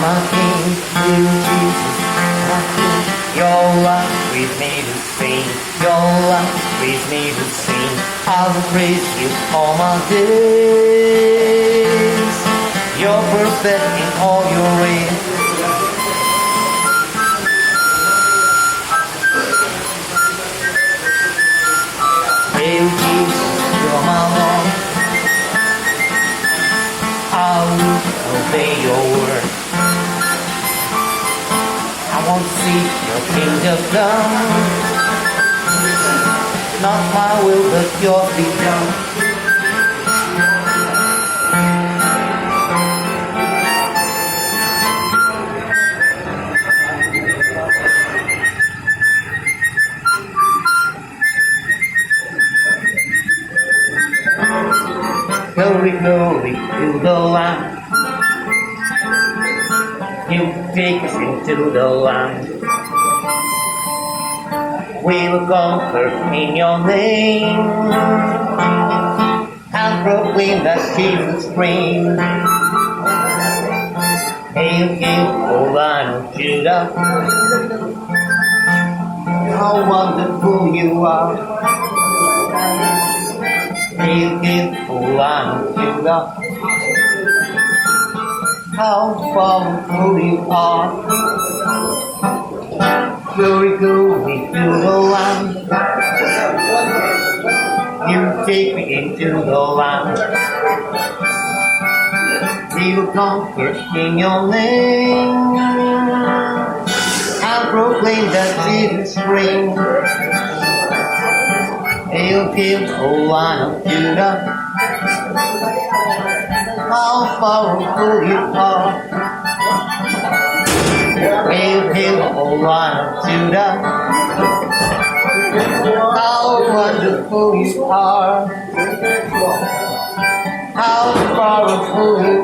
my King, you Jesus, my King. Your love leads me to sing, your love leads me to sing. I will praise you all my days. You're perfect in all your ways. Hail Jesus, you're my Lord. I will obey your word. I want to see your kingdom come. Not my will, but yours be done. Glory, glory to the Lamb. You take us into the land. We will conquer in your name and proclaim that Jesus reigns. Hail, hail, O Lion of Judah. How wonderful you are. Hail, hail, O Lion of Judah. How powerful you are. Glory, glory to the Lamb. You take me into the land. We will conquer in your name and proclaim that Jesus reigns. Hail, hail, O Lion of Judah. How powerful you are. Hail, hail, O Lion of Judah. How wonderful you are. How powerful you